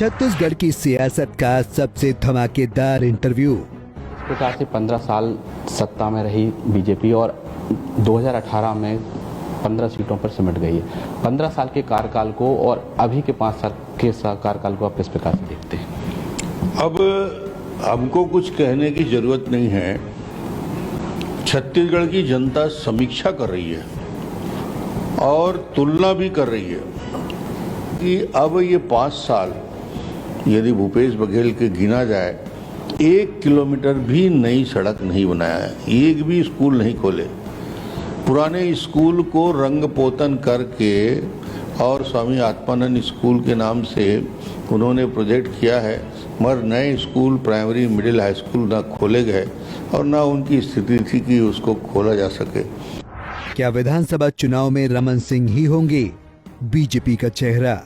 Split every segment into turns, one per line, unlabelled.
छत्तीसगढ़ की सियासत का सबसे धमाकेदार इंटरव्यू।
इस प्रकार से 15 साल सत्ता में रही बीजेपी और 2018 में 15 सीटों पर सिमट गई है। 15 साल के कार्यकाल को और अभी के 5 साल के कार्यकाल को आप किस प्रकार से देखते हैं?
अब हमको कुछ कहने की जरूरत नहीं है। छत्तीसगढ़ की जनता समीक्षा कर रही है और तुलना भी कर रही है कि अब ये 5 साल यदि भूपेश बघेल के गिना जाए, 1 किलोमीटर भी नई सड़क नहीं बनाया है, एक भी स्कूल नहीं खोले, पुराने स्कूल को रंग पोतन करके और स्वामी आत्मानंद स्कूल के नाम से उन्होंने प्रोजेक्ट किया है, मगर नए school primary middle high school ना खोले गए और ना उनकी स्थिति थी कि उसको खोला जा सके।
क्या विधानसभा चुनाव में रमन सिंह ही होंगे बीजेपी का चेहरा?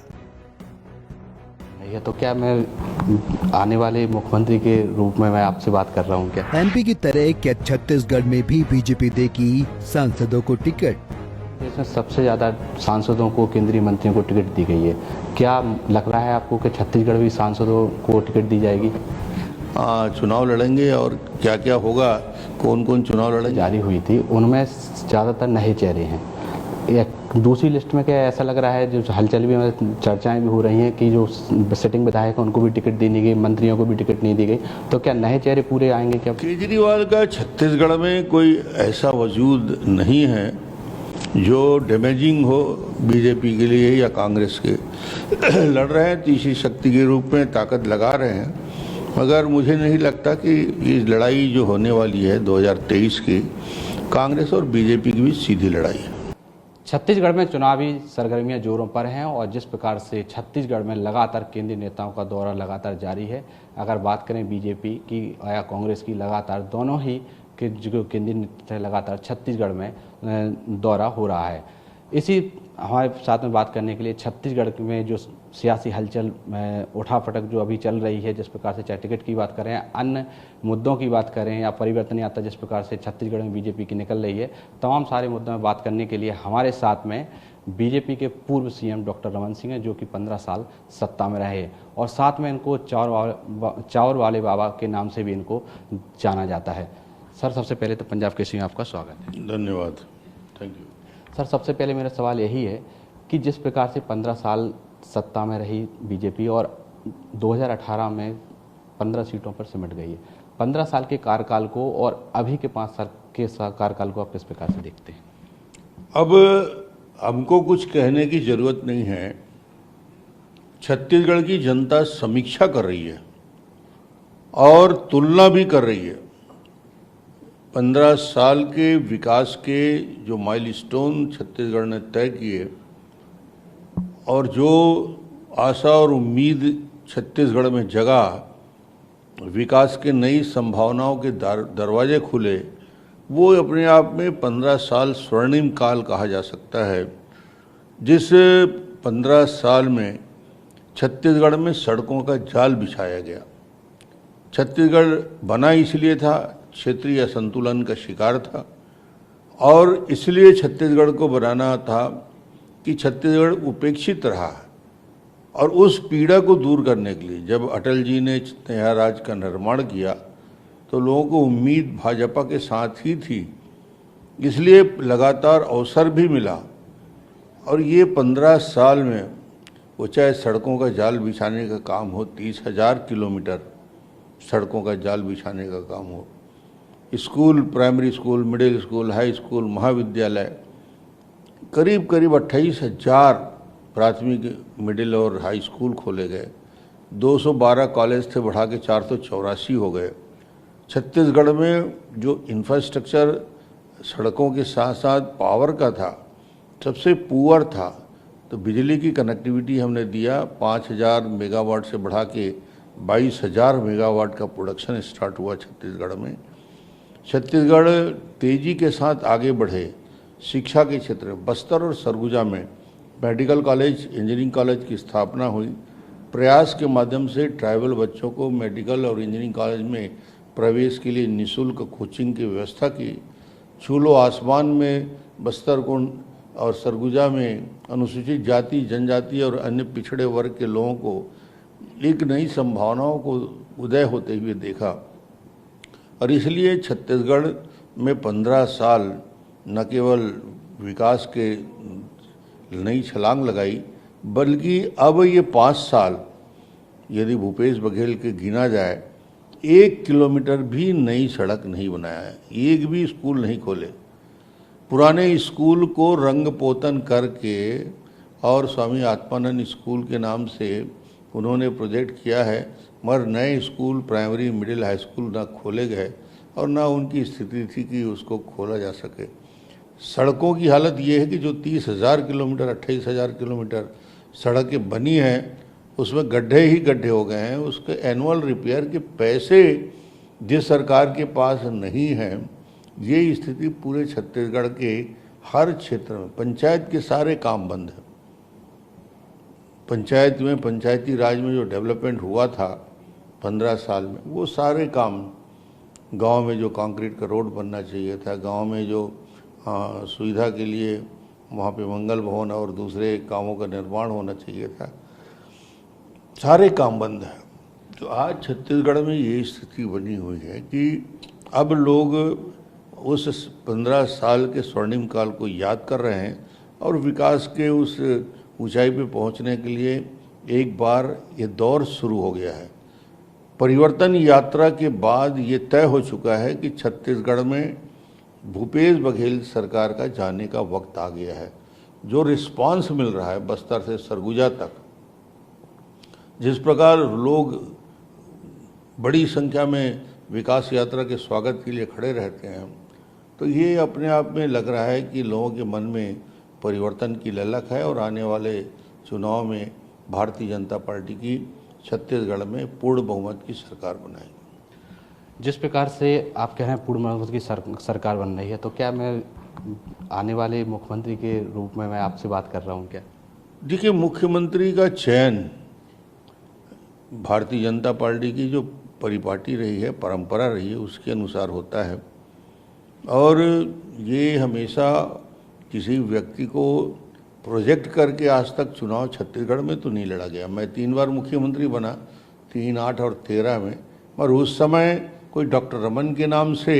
ये तो क्या मैं आने वाले मुख्यमंत्री के रूप में मैं आपसे बात कर रहा हूँ क्या?
एमपी की तरह क्या छत्तीसगढ़ में भी बीजेपी देगी सांसदों को टिकट?
इसमें सबसे ज्यादा सांसदों को, केंद्रीय मंत्रियों को टिकट दी गई है। क्या लग रहा है आपको कि छत्तीसगढ़ भी सांसदों को टिकट दी जाएगी?
चुनाव लड़ेंगे और क्या क्या होगा, कौन कौन चुनाव लड़ेंगे।
जारी हुई थी उनमें ज़्यादातर नए चेहरे हैं। एक दूसरी लिस्ट में क्या ऐसा लग रहा है, जो हलचल भी, चर्चाएं भी हो रही हैं कि जो सिटिंग विधायक हैं उनको भी टिकट दी नहीं गई, मंत्रियों को भी टिकट नहीं दी गई, तो क्या नए चेहरे पूरे आएंगे क्या?
केजरीवाल का छत्तीसगढ़ में कोई ऐसा वजूद नहीं है जो डैमेजिंग हो बीजेपी के लिए या कांग्रेस के। लड़ रहे हैं, तीसरी शक्ति के रूप में ताकत लगा रहे हैं, मगर मुझे नहीं लगता कि ये लड़ाई जो होने वाली है 2023 की, कांग्रेस और बीजेपी की भी सीधी लड़ाई है।
छत्तीसगढ़ में चुनावी सरगर्मियां जोरों पर हैं और जिस प्रकार से छत्तीसगढ़ में लगातार केंद्रीय नेताओं का दौरा लगातार जारी है। अगर बात करें बीजेपी की या कांग्रेस की, लगातार दोनों ही के जो केंद्रीय नेता लगातार छत्तीसगढ़ में दौरा हो रहा है। इसी हमारे साथ में बात करने के लिए छत्तीसगढ़ में जो सियासी हलचल उठापटक जो अभी चल रही है, जिस प्रकार से चाहे टिकट की बात करें, अन्य मुद्दों की बात करें या परिवर्तन यात्रा जिस प्रकार से छत्तीसगढ़ में बीजेपी की निकल रही है, तमाम सारे मुद्दों में बात करने के लिए हमारे साथ में बीजेपी के पूर्व सीएम डॉक्टर रमन सिंह हैं, जो कि 15 साल सत्ता में रहे और साथ में इनको चावर वाले बाबा के नाम से भी इनको जाना जाता है। सर, सबसे पहले तो पंजाब केसरी में आपका स्वागत है।
धन्यवाद, थैंक यू।
सर, सबसे पहले मेरा सवाल यही है कि जिस प्रकार से 15 साल सत्ता में रही बीजेपी और 2018 में 15 सीटों पर सिमट गई है, 15 साल के कार्यकाल को और अभी के 5 साल के कार्यकाल को आप किस प्रकार से देखते हैं?
अब हमको कुछ कहने की जरूरत नहीं है। छत्तीसगढ़ की जनता समीक्षा कर रही है और तुलना भी कर रही है। 15 साल के विकास के जो माइलस्टोन छत्तीसगढ़ ने तय किए और जो आशा और उम्मीद छत्तीसगढ़ में जगा, विकास के नई संभावनाओं के दरवाजे खुले, वो अपने आप में 15 साल स्वर्णिम काल कहा जा सकता है। जिस 15 साल में छत्तीसगढ़ में सड़कों का जाल बिछाया गया। छत्तीसगढ़ बना इसलिए था, क्षेत्रीय असंतुलन का शिकार था और इसलिए छत्तीसगढ़ को बनाना था कि छत्तीसगढ़ उपेक्षित रहा। और उस पीड़ा को दूर करने के लिए जब अटल जी ने नया राज्य का निर्माण किया तो लोगों को उम्मीद भाजपा के साथ ही थी, इसलिए लगातार अवसर भी मिला। और ये 15 साल में वो चाहे सड़कों का जाल बिछाने का काम हो, 30,000 किलोमीटर सड़कों का जाल बिछाने का काम हो, school, primary school, middle school, high school, महाविद्यालय, करीब करीब 28,000 प्राथमिक, मिडिल और हाई स्कूल खोले गए। 212 कॉलेज थे, बढ़ा के 484 हो गए। छत्तीसगढ़ में जो इंफ्रास्ट्रक्चर सड़कों के साथ साथ पावर का था, सबसे पुअर था। तो बिजली की कनेक्टिविटी हमने दिया, 5,000 मेगावाट से बढ़ा के 22,000 मेगावाट का प्रोडक्शन स्टार्ट हुआ छत्तीसगढ़ में। छत्तीसगढ़ तेजी के साथ आगे बढ़े शिक्षा के क्षेत्र में। बस्तर और सरगुजा में मेडिकल कॉलेज, इंजीनियरिंग कॉलेज की स्थापना हुई। प्रयास के माध्यम से ट्राइबल बच्चों को मेडिकल और इंजीनियरिंग कॉलेज में प्रवेश के लिए निःशुल्क कोचिंग की व्यवस्था की। छूलो आसमान में बस्तर कुंड और सरगुजा में अनुसूचित जाति, जनजाति और अन्य पिछड़े वर्ग के लोगों को एक नई संभावनाओं को उदय होते हुए देखा और इसलिए छत्तीसगढ़ में 15 साल न केवल विकास के नई छलांग लगाई, बल्कि अब ये 5 साल यदि भूपेश बघेल के गिना जाए, 1 किलोमीटर भी नई सड़क नहीं बनाया है, एक भी स्कूल नहीं खोले। पुराने स्कूल को रंग पोतन करके और स्वामी आत्मानंद स्कूल के नाम से उन्होंने प्रोजेक्ट किया है, मगर नए school primary middle high school ना खोले गए और ना उनकी स्थिति थी कि उसको खोला जा सके। सड़कों की हालत ये है कि जो 30,000 किलोमीटर 28,000 किलोमीटर सड़कें बनी हैं उसमें गड्ढे ही गड्ढे हो गए हैं। उसके एनुअल रिपेयर के पैसे जिस सरकार के पास नहीं हैं, ये स्थिति पूरे छत्तीसगढ़ के हर क्षेत्र में, पंचायत के सारे काम बंद हैं। पंचायत में, पंचायती राज में जो डेवलपमेंट हुआ था 15 साल में, वो सारे काम, गांव में जो कंक्रीट का रोड बनना चाहिए था, गांव में जो सुविधा के लिए वहाँ पे मंगल भवन और दूसरे कामों का निर्माण होना चाहिए था, सारे काम बंद हैं। तो आज छत्तीसगढ़ में ये स्थिति बनी हुई है कि अब लोग उस 15 साल के स्वर्णिम काल को याद कर रहे हैं और विकास के उस ऊंचाई पे पहुंचने के लिए एक बार ये दौर शुरू हो गया है। परिवर्तन यात्रा के बाद ये तय हो चुका है कि छत्तीसगढ़ में भूपेश बघेल सरकार का जाने का वक्त आ गया है। जो रिस्पांस मिल रहा है बस्तर से सरगुजा तक, जिस प्रकार लोग बड़ी संख्या में विकास यात्रा के स्वागत के लिए खड़े रहते हैं, तो ये अपने आप में लग रहा है कि लोगों के मन में परिवर्तन की ललक है और आने वाले चुनाव में भारतीय जनता पार्टी की छत्तीसगढ़ में पूर्ण बहुमत की सरकार बनाएगी।
जिस प्रकार से आप कह रहे हैं पूर्ण बहुमत की सरकार बन रही है, तो क्या मैं आने वाले मुख्यमंत्री के रूप में मैं आपसे बात कर रहा हूँ क्या?
देखिए, मुख्यमंत्री का चयन भारतीय जनता पार्टी की जो परिपाटी रही है, परंपरा रही है, उसके अनुसार होता है और ये हमेशा किसी व्यक्ति को प्रोजेक्ट करके आज तक चुनाव छत्तीसगढ़ में तो नहीं लड़ा गया। मैं 3 बार मुख्यमंत्री बना, 3, 8 और 13 में, और उस समय कोई डॉक्टर रमन के नाम से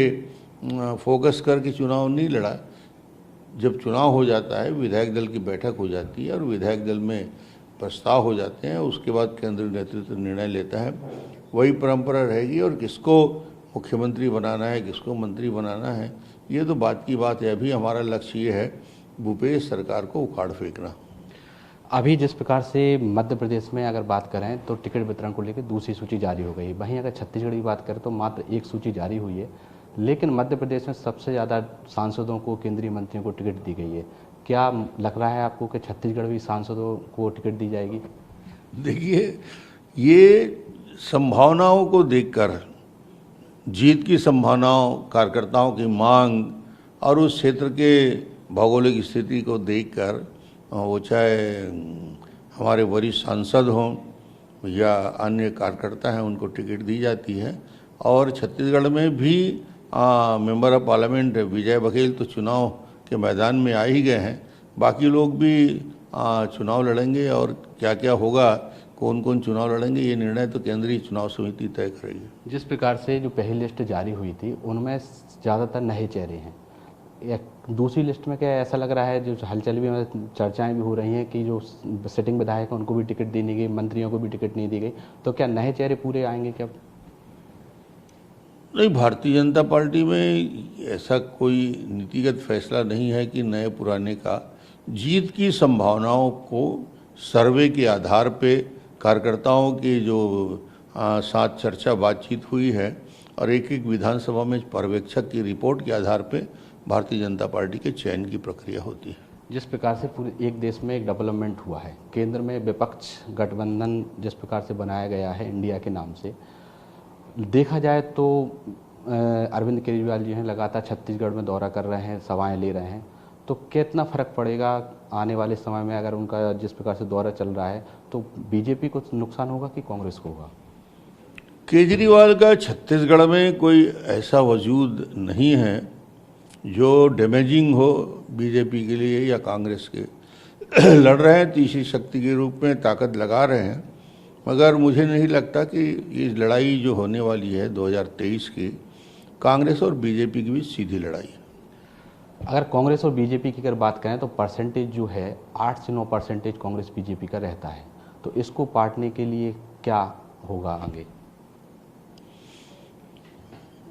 फोकस करके चुनाव नहीं लड़ा। जब चुनाव हो जाता है, विधायक दल की बैठक हो जाती है और विधायक दल में प्रस्ताव हो जाते हैं, उसके बाद केंद्रीय नेतृत्व निर्णय लेता है। वही परंपरा रहेगी और किसको मुख्यमंत्री बनाना है, किसको मंत्री बनाना है, ये तो बात की बात है। अभी हमारा लक्ष्य ये है भूपेश सरकार को उखाड़ फेंकना।
अभी जिस प्रकार से मध्य प्रदेश में अगर बात करें तो टिकट वितरण को लेकर दूसरी सूची जारी हो गई। वहीं अगर छत्तीसगढ़ की बात करें तो मात्र एक सूची जारी हुई है, लेकिन मध्य प्रदेश में सबसे ज़्यादा सांसदों को, केंद्रीय मंत्रियों को टिकट दी गई है। क्या लग रहा है आपको कि छत्तीसगढ़ भी सांसदों को टिकट दी जाएगी?
देखिए, ये संभावनाओं को देखकर, जीत की संभावनाओं, कार्यकर्ताओं की मांग और उस क्षेत्र के भौगोलिक स्थिति को देखकर, वो चाहे हमारे वरिष्ठ सांसद हों या अन्य कार्यकर्ता हैं, उनको टिकट दी जाती है। और छत्तीसगढ़ में भी member of parliament Vijay Baghel तो चुनाव के मैदान में आ ही गए हैं, बाकी लोग भी चुनाव लड़ेंगे और क्या क्या होगा, कौन कौन चुनाव लड़ेंगे, ये निर्णय तो केंद्रीय चुनाव समिति तय करेगी।
जिस प्रकार से जो पहली लिस्ट जारी हुई थी उनमें ज़्यादातर नए चेहरे हैं, दूसरी लिस्ट में क्या ऐसा लग रहा है, जो हलचल भी, चर्चाएं भी हो रही हैं कि जो सिटिंग विधायक हैं उनको भी टिकट दी नहीं गई, मंत्रियों को भी टिकट नहीं दी गई, तो क्या नए चेहरे पूरे आएंगे क्या?
नहीं, भारतीय जनता पार्टी में ऐसा कोई नीतिगत फैसला नहीं है कि नए पुराने का। जीत की संभावनाओं को सर्वे के आधार पे कार्यकर्ताओं की जो साथ चर्चा बातचीत हुई है और एक एक विधानसभा में पर्यवेक्षक की रिपोर्ट के आधार पे भारतीय जनता पार्टी के चयन की प्रक्रिया होती है।
जिस प्रकार से पूरे एक देश में एक डेवलपमेंट हुआ है, केंद्र में विपक्ष गठबंधन जिस प्रकार से बनाया गया है इंडिया के नाम से, देखा जाए तो अरविंद केजरीवाल जी हैं लगातार छत्तीसगढ़ में दौरा कर रहे हैं, सभाएं ले रहे हैं, तो कितना फ़र्क पड़ेगा आने वाले समय में? अगर उनका जिस प्रकार से दौरा चल रहा है तो बीजेपी को नुकसान होगा कि कांग्रेस को होगा?
केजरीवाल का छत्तीसगढ़ में कोई ऐसा वजूद नहीं है जो डैमेजिंग हो बीजेपी के लिए या कांग्रेस के। लड़ रहे हैं, तीसरी शक्ति के रूप में ताकत लगा रहे हैं मगर मुझे नहीं लगता कि ये लड़ाई जो होने वाली है 2023 की, कांग्रेस और बीजेपी की बीच सीधी लड़ाई है।
अगर कांग्रेस और बीजेपी की अगर बात करें तो परसेंटेज जो है 8 से 9% कांग्रेस बीजेपी का रहता है, तो इसको पाटने के लिए क्या होगा आगे?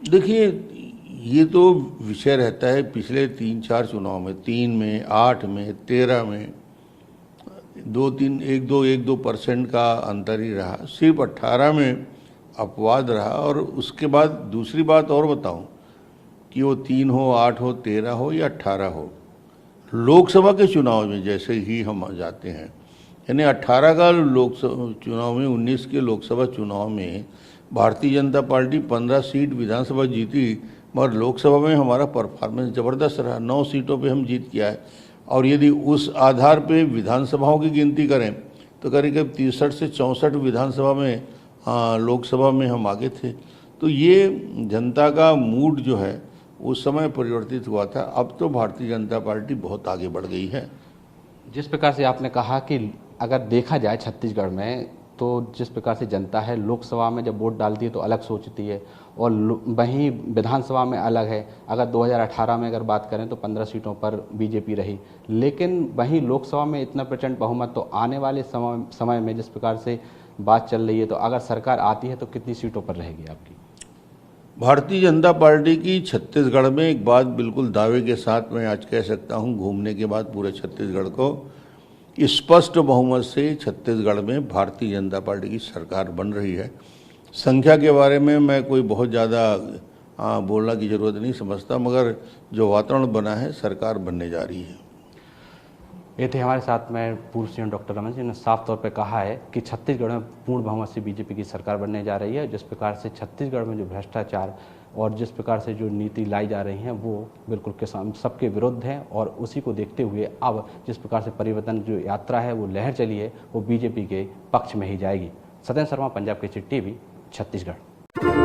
देखिए, ये तो विषय रहता है पिछले 3-4 चुनाव में, 3 में, 8 में, 13 में 1-2% का अंतर ही रहा। सिर्फ 18 में अपवाद रहा। और उसके बाद दूसरी बात और बताऊं कि वो 3 हो, 8 हो, 13 हो या 18 हो, लोकसभा के चुनाव में जैसे ही हम जाते हैं, यानी 18 का लोकसभा चुनाव में, 19 के लोकसभा चुनाव में भारतीय जनता पार्टी 15 सीट विधानसभा जीती, मगर लोकसभा में हमारा परफॉर्मेंस ज़बरदस्त रहा। 9 सीटों पे हम जीत के आए। और यदि उस आधार पे विधानसभाओं की गिनती करें तो करीब 63 से 64 विधानसभा में, लोकसभा में हम आगे थे। तो ये जनता का मूड जो है उस समय परिवर्तित हुआ था। अब तो भारतीय जनता पार्टी बहुत आगे बढ़ गई है।
जिस प्रकार से आपने कहा कि अगर देखा जाए छत्तीसगढ़ में, तो जिस प्रकार से जनता है लोकसभा में जब वोट डालती है तो अलग सोचती है, और वहीं विधानसभा में अलग है। अगर 2018 में अगर बात करें तो 15 सीटों पर बीजेपी रही, लेकिन वहीं लोकसभा में इतना प्रचंड बहुमत, तो आने वाले समय में जिस प्रकार से बात चल रही है, तो अगर सरकार आती है तो कितनी सीटों पर रहेगी आपकी?
भारतीय जनता पार्टी की छत्तीसगढ़ में एक बात बिल्कुल दावे के साथ मैं आज कह सकता हूं, घूमने के बाद पूरे छत्तीसगढ़ को, स्पष्ट बहुमत से छत्तीसगढ़ में भारतीय जनता पार्टी की सरकार बन रही है। संख्या के बारे में मैं कोई बहुत ज़्यादा बोलना की ज़रूरत नहीं समझता, मगर जो वातावरण बना है, सरकार बनने जा रही है।
ये थे हमारे साथ में पूर्व सीएम डॉक्टर रमन सिंह ने साफ तौर पे कहा है कि छत्तीसगढ़ में पूर्ण बहुमत से बीजेपी की सरकार बनने जा रही है। जिस प्रकार से छत्तीसगढ़ में जो भ्रष्टाचार और जिस प्रकार से जो नीति लाई जा रही हैं वो बिल्कुल किसान सबके विरुद्ध हैं, और उसी को देखते हुए अब जिस प्रकार से परिवर्तन जो यात्रा है, वो लहर चली है, वो बीजेपी के पक्ष में ही जाएगी। सत्येंद्र शर्मा, पंजाब केसरी टीवी, छत्तीसगढ़।